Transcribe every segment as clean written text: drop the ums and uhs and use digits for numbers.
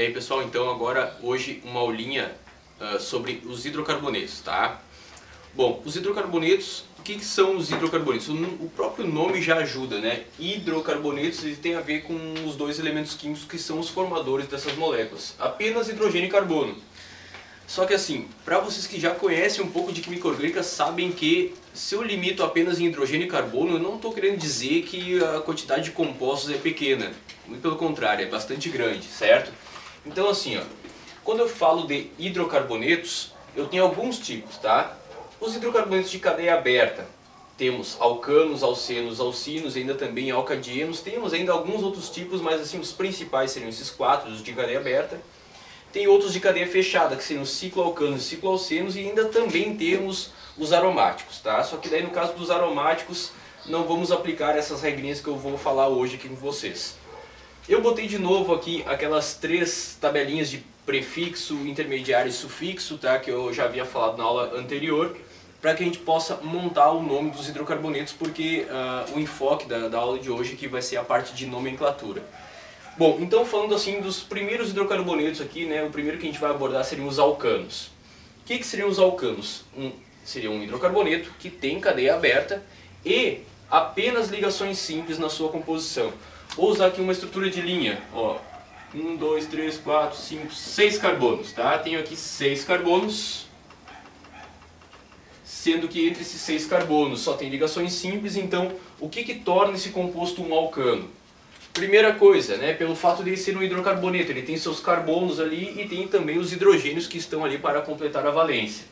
aí pessoal, então agora hoje uma aulinha sobre os hidrocarbonetos, tá? Bom, os hidrocarbonetos, o que são os hidrocarbonetos? O próprio nome já ajuda, né? Hidrocarbonetos ele tem a ver com os dois elementos químicos que são os formadores dessas moléculas, apenas hidrogênio e carbono. Só que assim, para vocês que já conhecem um pouco de química orgânica, sabem que se eu limito apenas em hidrogênio e carbono, eu não estou querendo dizer que a quantidade de compostos é pequena. Muito pelo contrário, é bastante grande, certo? Então assim, ó, quando eu falo de hidrocarbonetos, eu tenho alguns tipos, tá? Os hidrocarbonetos de cadeia aberta, temos alcanos, alcenos, alcinos, ainda também alcadienos, temos ainda alguns outros tipos, mas assim, os principais seriam esses quatro, os de cadeia aberta. Tem outros de cadeia fechada, que seriam cicloalcanos e cicloalcenos, e ainda também temos os aromáticos, tá? Só que daí no caso dos aromáticos, não vamos aplicar essas regrinhas que eu vou falar hoje aqui com vocês. Eu botei de novo aqui aquelas três tabelinhas de prefixo, intermediário e sufixo, tá? Que eu já havia falado na aula anterior, para que a gente possa montar o nome dos hidrocarbonetos, porque o enfoque da aula de hoje aqui vai ser a parte de nomenclatura. Bom, então falando assim dos primeiros hidrocarbonetos aqui, né, o primeiro que a gente vai abordar seriam os alcanos. O que seriam os alcanos? Seria um hidrocarboneto que tem cadeia aberta e apenas ligações simples na sua composição. Vou usar aqui uma estrutura de linha, ó, 1, 2, 3, 4, 5, 6 carbonos, tá? Tenho aqui 6 carbonos, sendo que entre esses 6 carbonos só tem ligações simples, então o que torna esse composto um alcano? Primeira coisa, né, pelo fato de ele ser um hidrocarboneto, ele tem seus carbonos ali e tem também os hidrogênios que estão ali para completar a valência.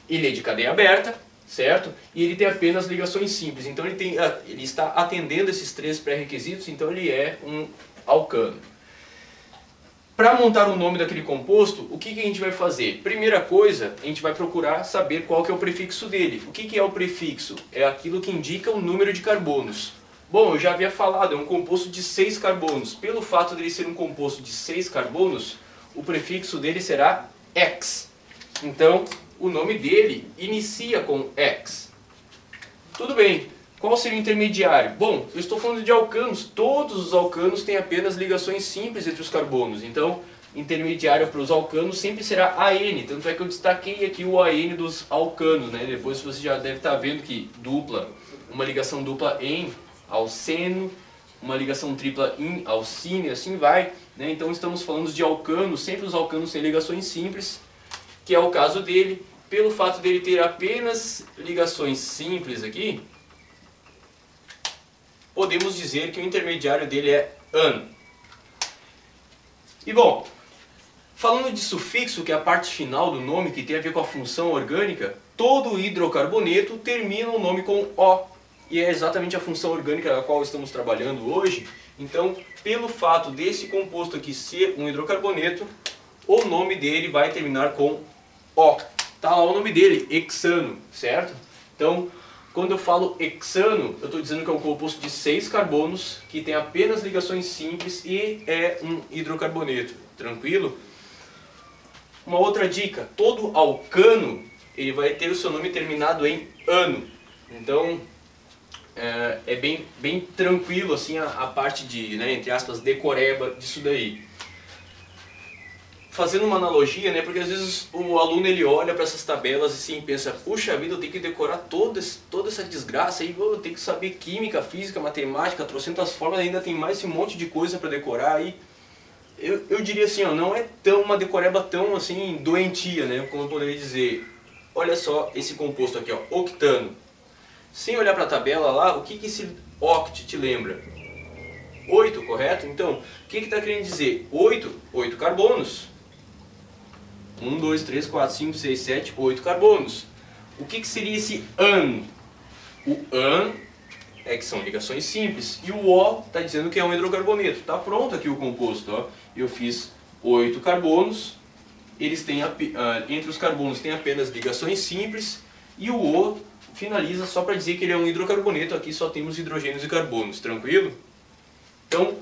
Ele é de cadeia aberta, certo? E ele tem apenas ligações simples, então ele está atendendo esses três pré-requisitos, então ele é um alcano. Para montar o nome daquele composto, o que a gente vai fazer? Primeira coisa, a gente vai procurar saber qual que é o prefixo dele. O que é o prefixo? É aquilo que indica o número de carbonos. Bom, eu já havia falado, é um composto de 6 carbonos. Pelo fato de ele ser um composto de 6 carbonos, o prefixo dele será X. Então, o nome dele inicia com X. Tudo bem. Qual seria o intermediário? Bom, eu estou falando de alcanos. Todos os alcanos têm apenas ligações simples entre os carbonos. Então, intermediário para os alcanos sempre será AN. Tanto é que eu destaquei aqui o AN dos alcanos, né? Depois você já deve estar vendo que uma ligação dupla em alceno, uma ligação tripla em alcine, e assim vai, né? Então estamos falando de alcanos, sempre os alcanos têm ligações simples, que é o caso dele. Pelo fato dele ter apenas ligações simples aqui, podemos dizer que o intermediário dele é AN. E bom, falando de sufixo, que é a parte final do nome, que tem a ver com a função orgânica, todo hidrocarboneto termina o nome com O. E é exatamente a função orgânica a qual estamos trabalhando hoje. Então, pelo fato desse composto aqui ser um hidrocarboneto, o nome dele vai terminar com O. Tá lá o nome dele, hexano, certo? Então, quando eu falo hexano, eu estou dizendo que é um composto de 6 carbonos, que tem apenas ligações simples e é um hidrocarboneto. Tranquilo? Uma outra dica, todo alcano ele vai ter o seu nome terminado em ano. Então, é bem tranquilo assim a parte de, né, entre aspas, decoreba disso daí. Fazendo uma analogia, né, porque às vezes o aluno ele olha para essas tabelas e assim, pensa, puxa vida, eu tenho que decorar toda essa desgraça aí, eu tenho que saber química, física, matemática, trocentas formas, ainda tem mais esse monte de coisa para decorar aí. Eu diria assim, ó, não é uma decoreba tão assim doentia, né, como eu poderia dizer. Olha só esse composto aqui, ó, octano. Sem olhar para a tabela lá, o que esse oct te lembra? 8, correto? Então, o que está querendo dizer? 8 carbonos. 1, 2, 3, 4, 5, 6, 7, 8 carbonos. O que seria esse AN? O AN é que são ligações simples. E o O está dizendo que é um hidrocarboneto. Está pronto aqui o composto. Ó. Eu fiz 8 carbonos. Eles têm, entre os carbonos tem apenas ligações simples. E o O finaliza só para dizer que ele é um hidrocarboneto. Aqui só temos hidrogênios e carbonos. Tranquilo? Então,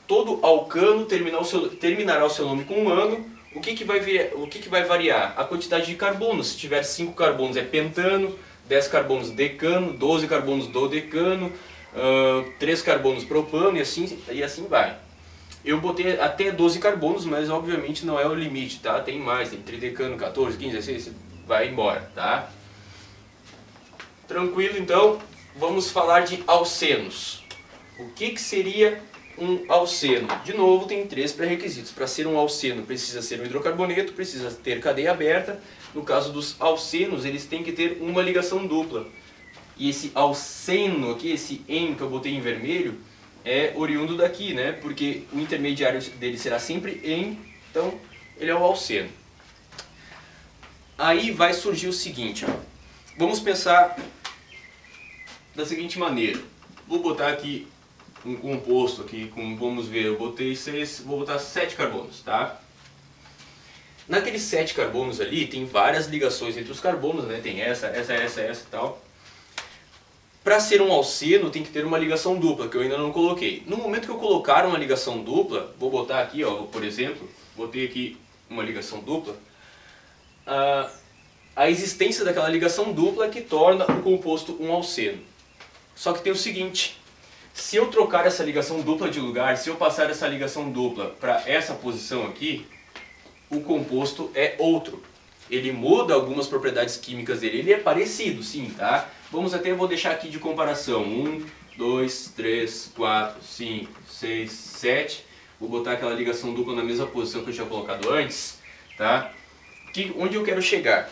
todo alcano terminará o seu nome com um ano. O que vai variar? A quantidade de carbonos. Se tiver 5 carbonos é pentano, 10 carbonos decano, 12 carbonos dodecano, 3 carbonos propano e assim vai. Eu botei até 12 carbonos, mas obviamente não é o limite, tá? Tem mais, tem tridecano, 14, 15, 16, vai embora, tá? Tranquilo, então, vamos falar de alcenos. O que seria um alceno? De novo, tem 3 pré-requisitos. Para ser um alceno, precisa ser um hidrocarboneto, precisa ter cadeia aberta. No caso dos alcenos, eles têm que ter uma ligação dupla. E esse alceno aqui, esse "en" que eu botei em vermelho, é oriundo daqui, né? Porque o intermediário dele será sempre "en", então ele é o alceno. Aí vai surgir o seguinte, ó. Vamos pensar da seguinte maneira. Vou botar aqui um composto aqui, como vamos ver, eu botei 6, vou botar 7 carbonos, tá? Naqueles 7 carbonos ali tem várias ligações entre os carbonos, né? Tem essa e tal. Para ser um alceno tem que ter uma ligação dupla, que eu ainda não coloquei. No momento que eu colocar uma ligação dupla, vou botar aqui, ó, por exemplo, botei aqui uma ligação dupla, a existência daquela ligação dupla é que torna o composto um alceno. Só que tem o seguinte, se eu trocar essa ligação dupla de lugar, se eu passar essa ligação dupla para essa posição aqui, o composto é outro. Ele muda algumas propriedades químicas dele, ele é parecido, sim, tá? Vou deixar aqui de comparação, 1, 2, 3, 4, 5, 6, 7, vou botar aquela ligação dupla na mesma posição que eu tinha colocado antes, tá? Onde eu quero chegar?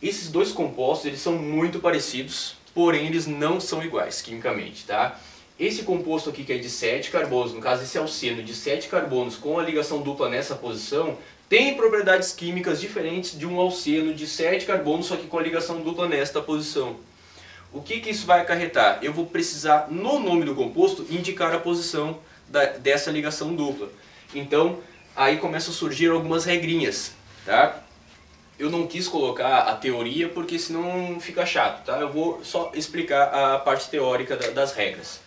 Esses dois compostos, eles são muito parecidos, porém eles não são iguais quimicamente, tá? Esse composto aqui que é de 7 carbonos, no caso esse alceno de 7 carbonos com a ligação dupla nessa posição, tem propriedades químicas diferentes de um alceno de 7 carbonos, só que com a ligação dupla nesta posição. O que isso vai acarretar? Eu vou precisar, no nome do composto, indicar a posição dessa ligação dupla. Então, aí começam a surgir algumas regrinhas, tá? Eu não quis colocar a teoria porque senão fica chato, tá? Eu vou só explicar a parte teórica das regras.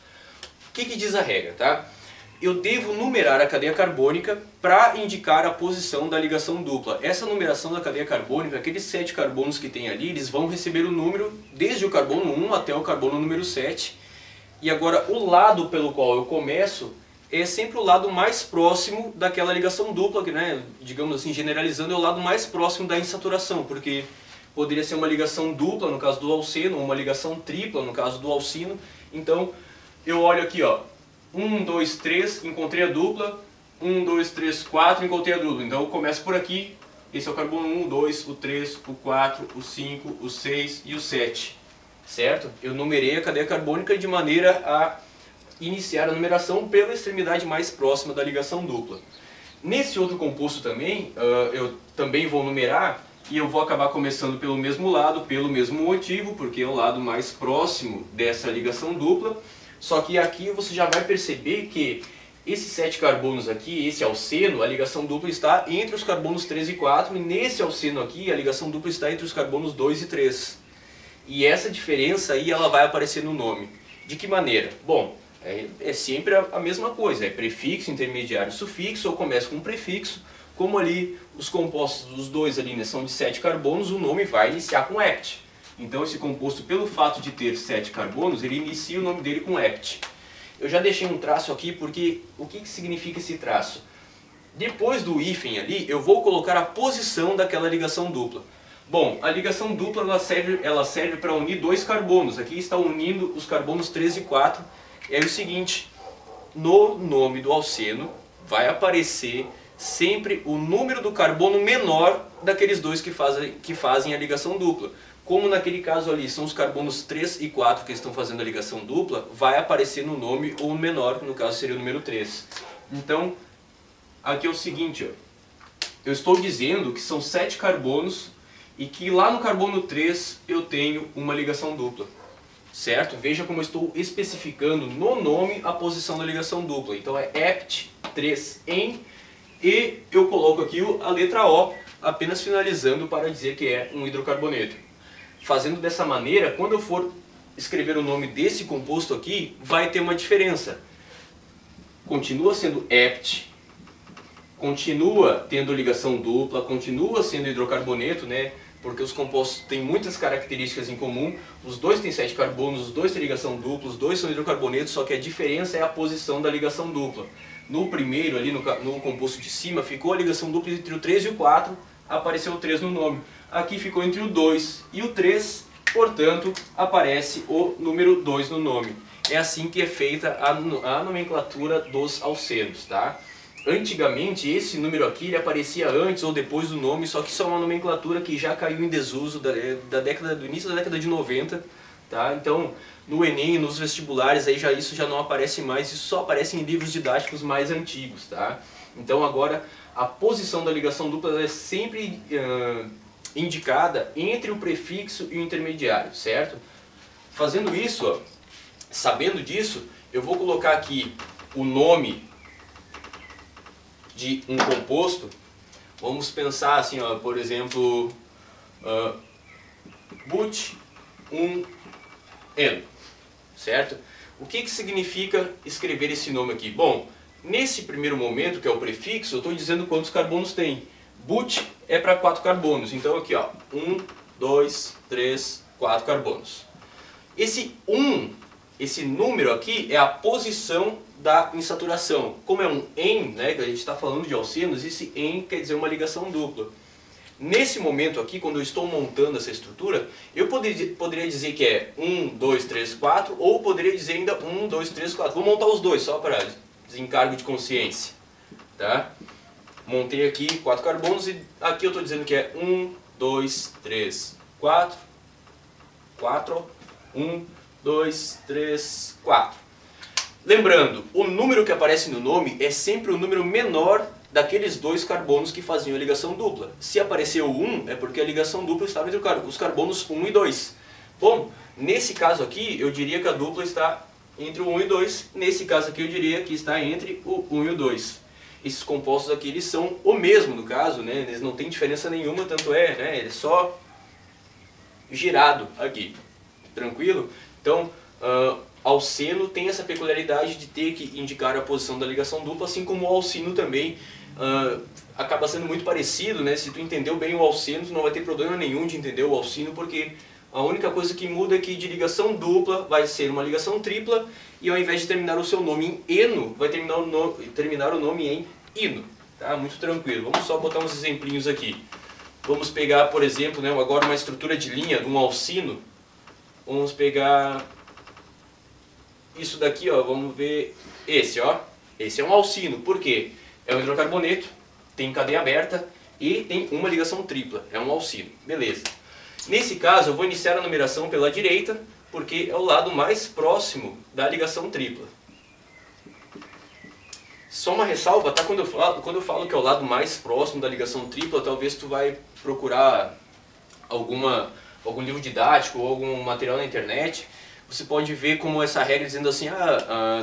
O que diz a regra, tá? Eu devo numerar a cadeia carbônica para indicar a posição da ligação dupla. Essa numeração da cadeia carbônica, aqueles 7 carbonos que tem ali, eles vão receber o número desde o carbono 1 até o carbono número 7. E agora o lado pelo qual eu começo é sempre o lado mais próximo daquela ligação dupla, que, né, digamos assim, generalizando, é o lado mais próximo da insaturação, porque poderia ser uma ligação dupla no caso do alceno, ou uma ligação tripla no caso do alcino. Então eu olho aqui, ó, 1, 2, 3, encontrei a dupla, 1, 2, 3, 4, encontrei a dupla. Então eu começo por aqui, esse é o carbono 1, 2, o 3, o 4, o 5, o 6 e o 7, certo? Eu numerei a cadeia carbônica de maneira a iniciar a numeração pela extremidade mais próxima da ligação dupla. Nesse outro composto também, eu também vou numerar e eu vou acabar começando pelo mesmo lado, pelo mesmo motivo, porque é o lado mais próximo dessa ligação dupla. Só que aqui você já vai perceber que esses 7 carbonos aqui, esse alceno, a ligação dupla está entre os carbonos 3 e 4, e nesse alceno aqui a ligação dupla está entre os carbonos 2 e 3. E essa diferença aí ela vai aparecer no nome. De que maneira? Bom, é sempre a mesma coisa, é prefixo, intermediário, sufixo, ou começa com um prefixo. Como ali os compostos dos dois ali, né, são de 7 carbonos, o nome vai iniciar com "-ect". Então esse composto, pelo fato de ter 7 carbonos, ele inicia o nome dele com "-ect". Eu já deixei um traço aqui porque o que significa esse traço? Depois do hífen ali, eu vou colocar a posição daquela ligação dupla. Bom, a ligação dupla ela serve para unir 2 carbonos. Aqui está unindo os carbonos 3 e 4. É o seguinte, no nome do alceno vai aparecer sempre o número do carbono menor daqueles dois que fazem a ligação dupla. Como naquele caso ali são os carbonos 3 e 4 que estão fazendo a ligação dupla, vai aparecer no nome o menor, que no caso seria o número 3. Então, aqui é o seguinte, ó, eu estou dizendo que são 7 carbonos e que lá no carbono 3 eu tenho uma ligação dupla. Certo? Veja como eu estou especificando no nome a posição da ligação dupla. Então é "-ect", 3, "en", e eu coloco aqui a letra O, apenas finalizando para dizer que é um hidrocarboneto. Fazendo dessa maneira, quando eu for escrever o nome desse composto aqui, vai ter uma diferença. Continua sendo "-ect", continua tendo ligação dupla, continua sendo hidrocarboneto, né? Porque os compostos têm muitas características em comum, os dois têm 7 carbonos, os dois têm ligação dupla, os dois são hidrocarbonetos, só que a diferença é a posição da ligação dupla. no primeiro, ali no composto de cima, ficou a ligação dupla entre o 3 e o 4, apareceu o 3 no nome. Aqui ficou entre o 2 e o 3, portanto, aparece o número 2 no nome. É assim que é feita a nomenclatura dos alcenos, tá? Antigamente, esse número aqui ele aparecia antes ou depois do nome, só que isso é uma nomenclatura que já caiu em desuso do início da década de 90, tá? Então, no Enem, nos vestibulares, aí isso já não aparece mais, isso só aparece em livros didáticos mais antigos, tá? Então agora, a posição da ligação dupla é sempre indicada entre o prefixo e o intermediário, certo? Fazendo isso, ó, sabendo disso, eu vou colocar aqui o nome de um composto. Vamos pensar assim, ó, por exemplo, but1N, certo? O que significa escrever esse nome aqui? Bom, nesse primeiro momento, que é o prefixo, eu estou dizendo quantos carbonos tem. But é para 4 carbonos, então aqui ó, 1, 2, 3, 4 carbonos. Esse 1, esse número aqui é a posição da insaturação. Como é um en, né, que a gente está falando de alcenos, esse en quer dizer uma ligação dupla. Nesse momento aqui, quando eu estou montando essa estrutura, eu poderia dizer que é 1, 2, 3, 4, ou poderia dizer ainda 1, 2, 3, 4. Vou montar os dois, só para desencargo de consciência. Tá? Montei aqui 4 carbonos e aqui eu estou dizendo que é 1, 2, 3, 4, 4, 1, 2, 3, 4. Lembrando, o número que aparece no nome é sempre o número menor daqueles 2 carbonos que faziam a ligação dupla. Se apareceu 1, é porque a ligação dupla estava entre os carbonos 1 e 2. Bom, nesse caso aqui, eu diria que a dupla está entre o 1 e 2. Nesse caso aqui, eu diria que está entre o 1 e o 2. Esses compostos aqui, eles são o mesmo, no caso, né? Eles não têm diferença nenhuma, tanto é, né? Ele é só girado aqui. Tranquilo? Então, alceno tem essa peculiaridade de ter que indicar a posição da ligação dupla, assim como o alcino também acaba sendo muito parecido, né? Se tu entendeu bem o alceno, tu não vai ter problema nenhum de entender o alcino, porque a única coisa que muda é que de ligação dupla vai ser uma ligação tripla, e ao invés de terminar o seu nome em eno, vai terminar o nome em ino. Tá? Muito tranquilo. Vamos só botar uns exemplinhos aqui. Vamos pegar, por exemplo, né, agora uma estrutura de linha de um alcino. Vamos pegar isso daqui, ó, vamos ver esse, ó. Esse é um alcino, por quê? É um hidrocarboneto, tem cadeia aberta e tem uma ligação tripla, é um alcino, beleza. Nesse caso eu vou iniciar a numeração pela direita, porque é o lado mais próximo da ligação tripla. Só uma ressalva, tá? Quando eu falo que é o lado mais próximo da ligação tripla, talvez tu vai procurar algum livro didático ou algum material na internet. Você pode ver como essa regra dizendo assim,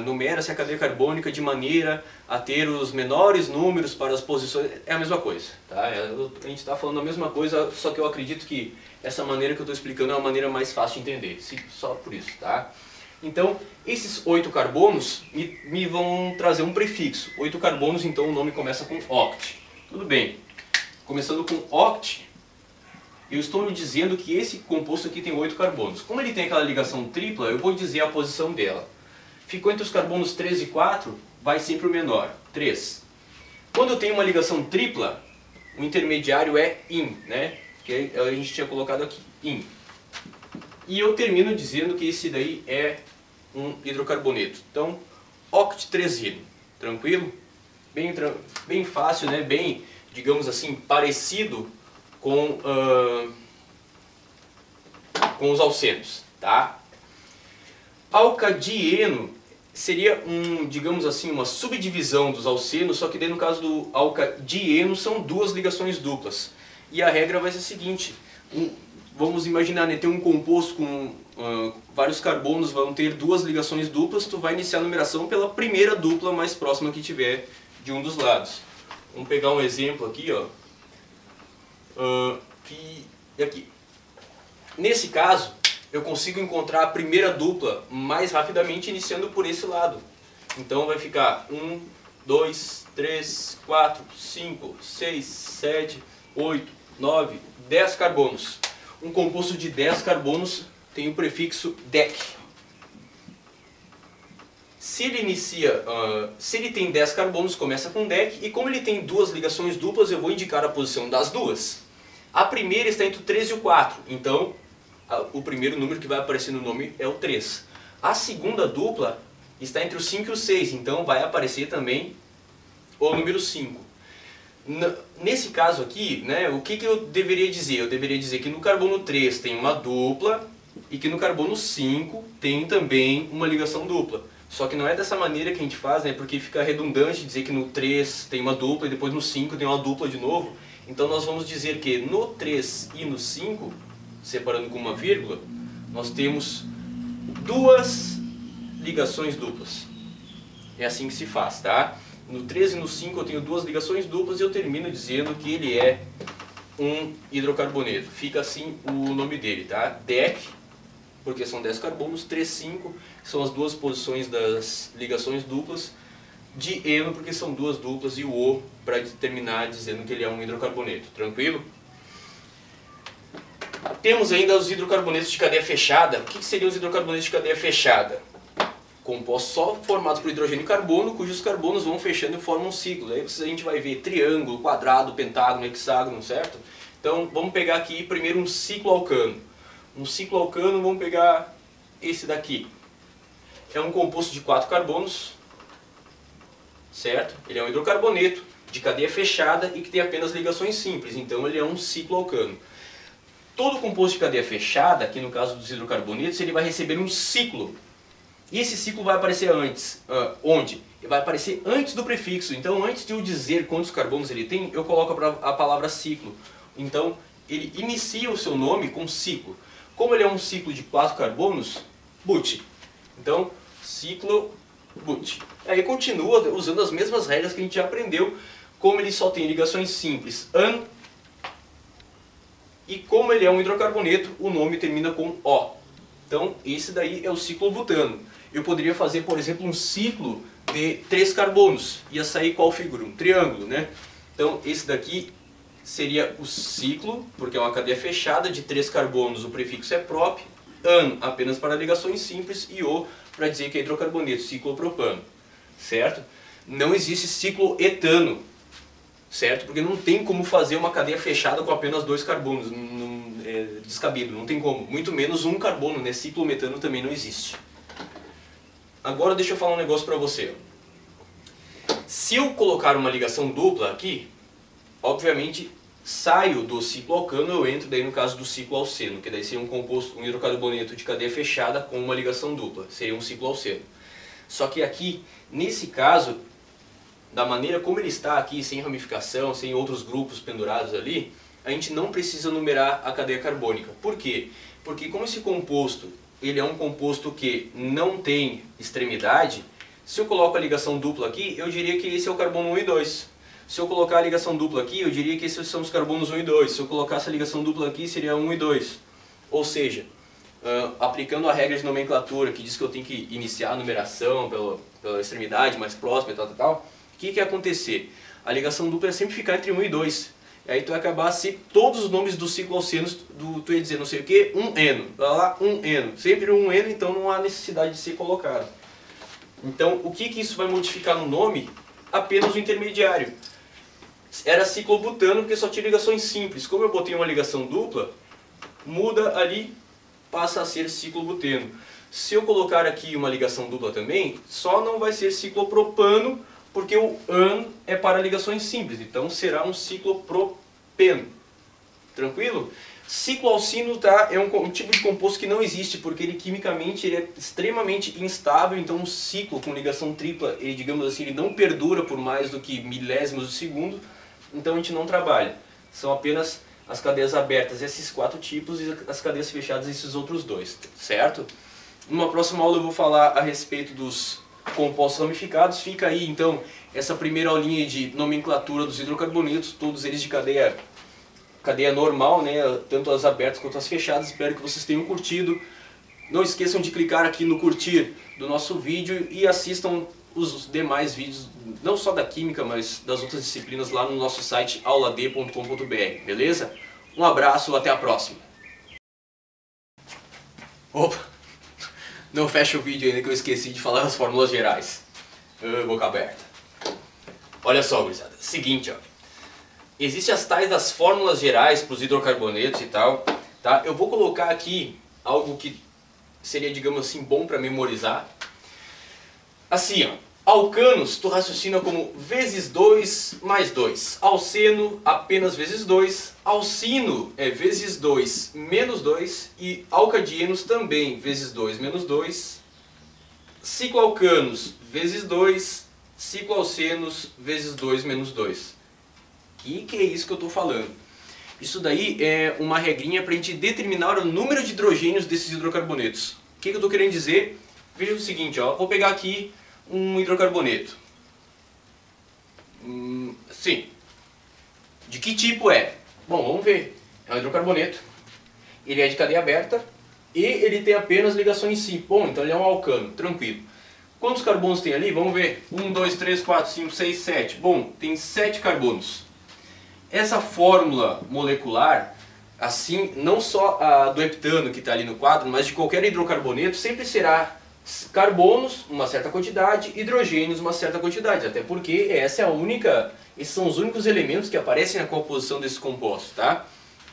numera-se a cadeia carbônica de maneira a ter os menores números para as posições. É a mesma coisa, tá? A gente está falando a mesma coisa, só que eu acredito que essa maneira que eu estou explicando é uma maneira mais fácil de entender, só por isso, tá? Então, esses 8 carbonos me vão trazer um prefixo. 8 carbonos, então o nome começa com oct. Tudo bem. Começando com oct, eu estou lhe dizendo que esse composto aqui tem 8 carbonos. Como ele tem aquela ligação tripla, eu vou dizer a posição dela. Ficou entre os carbonos 3 e 4, vai sempre o menor, 3. Quando eu tenho uma ligação tripla, o intermediário é in, né? Que a gente tinha colocado aqui, in. E eu termino dizendo que esse daí é um hidrocarboneto. Então, oct-3-ino. Tranquilo? Bem fácil, né? Bem, digamos assim, parecido com os alcenos, tá? Alcadieno seria digamos assim, uma subdivisão dos alcenos, só que daí no caso do alcadieno são 2 ligações duplas. E a regra vai ser a seguinte, vamos imaginar, né, ter um composto com vários carbonos, vão ter 2 ligações duplas, tu vai iniciar a numeração pela primeira dupla mais próxima que tiver de um dos lados. Vamos pegar um exemplo aqui, ó. E aqui. Nesse caso, eu consigo encontrar a primeira dupla mais rapidamente iniciando por esse lado. Então vai ficar 1, 2, 3, 4, 5, 6, 7, 8, 9, 10 carbonos. Um composto de 10 carbonos tem o prefixo dec. Se ele inicia, se ele tem 10 carbonos, começa com DEC, e como ele tem duas ligações duplas, eu vou indicar a posição das duas. A primeira está entre o 3 e o 4, então o primeiro número que vai aparecer no nome é o 3. A segunda dupla está entre o 5 e o 6, então vai aparecer também o número 5. Nesse caso aqui, né, o que eu deveria dizer? Eu deveria dizer que no carbono 3 tem uma dupla e que no carbono 5 tem também uma ligação dupla. Só que não é dessa maneira que a gente faz, né, porque fica redundante dizer que no 3 tem uma dupla e depois no 5 tem uma dupla de novo. Então nós vamos dizer que no 3 e no 5, separando com uma vírgula, nós temos duas ligações duplas. É assim que se faz, tá? No 3 e no 5 eu tenho duas ligações duplas e eu termino dizendo que ele é um hidrocarboneto. Fica assim o nome dele, tá? DEC, porque são 10 carbonos, 3, 5, que são as duas posições das ligações duplas, de eno, porque são duas duplas, e o O para terminar dizendo que ele é um hidrocarboneto. Tranquilo? Temos ainda os hidrocarbonetos de cadeia fechada. O que seriam os hidrocarbonetos de cadeia fechada? Compostos só formados por hidrogênio e carbono, cujos carbonos vão fechando e formam um ciclo. Aí a gente vai ver triângulo, quadrado, pentágono, hexágono, certo? Então vamos pegar aqui primeiro um cicloalcano. Um cicloalcano, vamos pegar esse daqui. É um composto de 4 carbonos, certo? Ele é um hidrocarboneto de cadeia fechada e que tem apenas ligações simples, então ele é um cicloalcano. Todo composto de cadeia fechada, aqui no caso dos hidrocarbonetos, ele vai receber um ciclo. E esse ciclo vai aparecer antes. Onde? Ele vai aparecer antes do prefixo. Então, antes de eu dizer quantos carbonos ele tem, eu coloco a palavra ciclo. Então, ele inicia o seu nome com ciclo. Como ele é um ciclo de 4 carbonos, but. Então, ciclo but. Aí continua usando as mesmas regras que a gente já aprendeu. Como ele só tem ligações simples, an. E como ele é um hidrocarboneto, o nome termina com O. Então, esse daí é o ciclo butano. Eu poderia fazer, por exemplo, um ciclo de 3 carbonos. Ia sair qual figura? Um triângulo, né? Então, esse daqui seria o ciclo, porque é uma cadeia fechada de 3 carbonos, o prefixo é prop, an apenas para ligações simples e O para dizer que é hidrocarboneto, ciclopropano, certo? Não existe ciclo etano, certo? Porque não tem como fazer uma cadeia fechada com apenas 2 carbonos, é descabido, não tem como, muito menos um carbono, né? Ciclometano também não existe. Agora deixa eu falar um negócio para você. Se eu colocar uma ligação dupla aqui, obviamente saio do cicloalcano, eu entro daí no caso do cicloalceno, que daí seria um composto, um hidrocarboneto de cadeia fechada com uma ligação dupla, seria um cicloalceno. Só que aqui, nesse caso, da maneira como ele está aqui, sem ramificação, sem outros grupos pendurados ali, a gente não precisa numerar a cadeia carbônica. Por quê? Porque como esse composto ele é um composto que não tem extremidade, se eu coloco a ligação dupla aqui, eu diria que esse é o carbono 1 e 2. Se eu colocar a ligação dupla aqui, eu diria que esses são os carbonos 1 e 2. Se eu colocar essa ligação dupla aqui, seria 1 e 2. Ou seja, aplicando a regra de nomenclatura, que diz que eu tenho que iniciar a numeração pela extremidade mais próxima e tal, o que ia acontecer? A ligação dupla ia sempre ficar entre 1 e 2. E aí tu vai acabar se todos os nomes dos cicloalcenos, tu ia dizer não sei o que, um eno, lá um eno, sempre um eno, então não há necessidade de ser colocado. Então o que isso vai modificar no nome? Apenas o intermediário. Era ciclobutano porque só tinha ligações simples. Como eu botei uma ligação dupla, muda ali, passa a ser ciclobuteno. Se eu colocar aqui uma ligação dupla também, só não vai ser ciclopropano, porque o an é para ligações simples, então será um ciclopropeno. Tranquilo? Cicloalcino é um tipo de composto que não existe, porque ele quimicamente ele é extremamente instável, então um ciclo com ligação tripla, ele, digamos assim, ele não perdura por mais do que milésimos de segundo, então a gente não trabalha. São apenas as cadeias abertas, esses 4 tipos, e as cadeias fechadas, esses outros 2, certo? Numa próxima aula eu vou falar a respeito dos compostos ramificados. Fica aí então essa primeira aulinha de nomenclatura dos hidrocarbonetos, todos eles de cadeia normal, né? Tanto as abertas quanto as fechadas. Espero que vocês tenham curtido. Não esqueçam de clicar aqui no curtir do nosso vídeo e assistam os demais vídeos, não só da química, mas das outras disciplinas lá no nosso site aulad.com.br, beleza? Um abraço, até a próxima. Opa! Não fecha o vídeo ainda que eu esqueci de falar as fórmulas gerais. Boca aberta. Olha só, gurizada. Seguinte, ó. Existem as tais das fórmulas gerais para os hidrocarbonetos e tal, tá? Eu vou colocar aqui algo que seria, digamos assim, bom para memorizar. Assim, ó. Alcanos, tu raciocina como vezes 2 mais 2. Alceno, apenas vezes 2. Alcino é vezes 2 menos 2. E alcadienos também, vezes 2 menos 2. Cicloalcanos, vezes 2. Cicloalcenos, vezes 2 menos 2. Que é isso que eu estou falando? Isso daí é uma regrinha para a gente determinar o número de hidrogênios desses hidrocarbonetos. O que eu estou querendo dizer? Veja o seguinte, ó. Vou pegar aqui um hidrocarboneto. Sim. De que tipo é? Bom, vamos ver. É um hidrocarboneto. Ele é de cadeia aberta e ele tem apenas ligações simples. Bom, então ele é um alcano, tranquilo. Quantos carbonos tem ali? Vamos ver. 1, 2, 3, 4, 5, 6, 7. Bom, tem 7 carbonos. Essa fórmula molecular, assim, não só a do heptano que está ali no quadro, mas de qualquer hidrocarboneto, sempre será carbonos, uma certa quantidade, hidrogênios, uma certa quantidade, até porque esses são os únicos elementos que aparecem na composição desse composto, tá?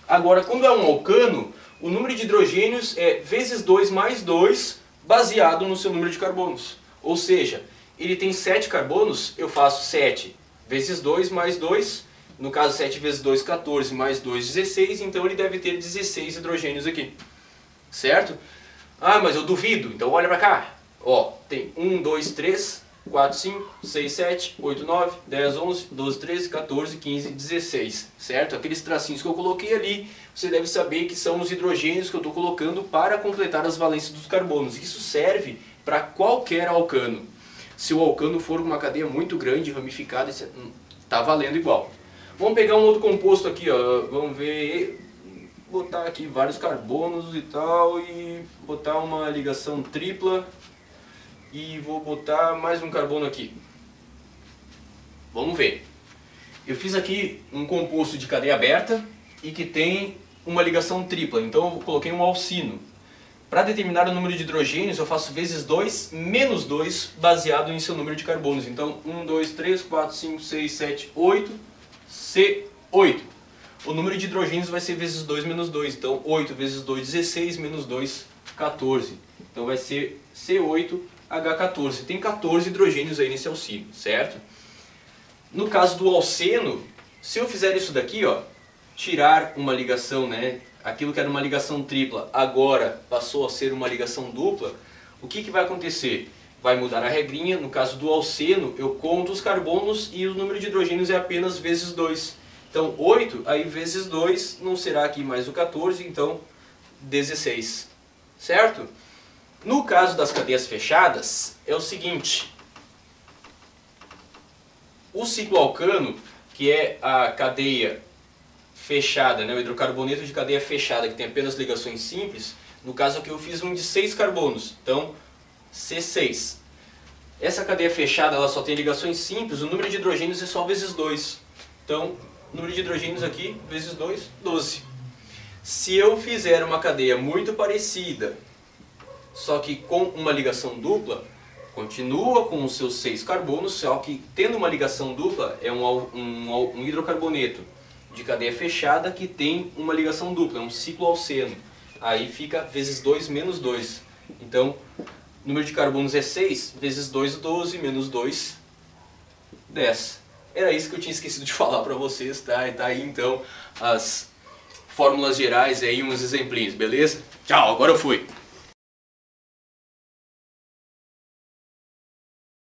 Agora, quando é um alcano, o número de hidrogênios é vezes 2 mais 2, baseado no seu número de carbonos. Ou seja, ele tem 7 carbonos, eu faço 7 vezes 2 mais 2, no caso 7 vezes 2, 14, mais 2, 16, então ele deve ter 16 hidrogênios aqui, certo? Ah, mas eu duvido, então olha pra cá. Ó, tem 1, 2, 3, 4, 5, 6, 7, 8, 9, 10, 11, 12, 13, 14, 15, 16, certo? Aqueles tracinhos que eu coloquei ali, você deve saber que são os hidrogênios que eu estou colocando para completar as valências dos carbonos. Isso serve para qualquer alcano. Se o alcano for uma cadeia muito grande, ramificada, está valendo igual. Vamos pegar um outro composto aqui, ó. Vamos ver... botar aqui vários carbonos e tal, e botar uma ligação tripla, e vou botar mais um carbono aqui. Vamos ver. Eu fiz aqui um composto de cadeia aberta e que tem uma ligação tripla, então eu coloquei um alcino. Para determinar o número de hidrogênios eu faço vezes 2 menos 2 baseado em seu número de carbonos. Então 1, 2, 3, 4, 5, 6, 7, 8, C8. O número de hidrogênios vai ser vezes 2 menos 2, então 8 vezes 2, 16, menos 2, 14. Então vai ser C8H14. Tem 14 hidrogênios aí nesse alcino, certo? No caso do alceno, se eu fizer isso daqui, ó, tirar uma ligação, né, aquilo que era uma ligação tripla, agora passou a ser uma ligação dupla, o que vai acontecer? Vai mudar a regrinha. No caso do alceno, eu conto os carbonos e o número de hidrogênios é apenas vezes 2. Então 8, aí vezes 2, não será aqui mais o 14, então 16, certo? No caso das cadeias fechadas, é o seguinte. O cicloalcano, que é a cadeia fechada, né, o hidrocarboneto de cadeia fechada, que tem apenas ligações simples, no caso aqui eu fiz um de 6 carbonos, então C6. Essa cadeia fechada ela só tem ligações simples, o número de hidrogênios é só vezes 2. Então, o número de hidrogênios aqui, vezes 2, 12. Se eu fizer uma cadeia muito parecida, só que com uma ligação dupla, continua com os seus 6 carbonos, só que tendo uma ligação dupla, é um hidrocarboneto de cadeia fechada que tem uma ligação dupla, é um cicloalceno. Aí fica vezes 2 menos 2. Então, o número de carbonos é 6, vezes 2, 12, menos 2, 10. Era isso que eu tinha esquecido de falar para vocês, tá? E tá aí então as fórmulas gerais e aí uns exemplinhos, beleza? Tchau, agora eu fui!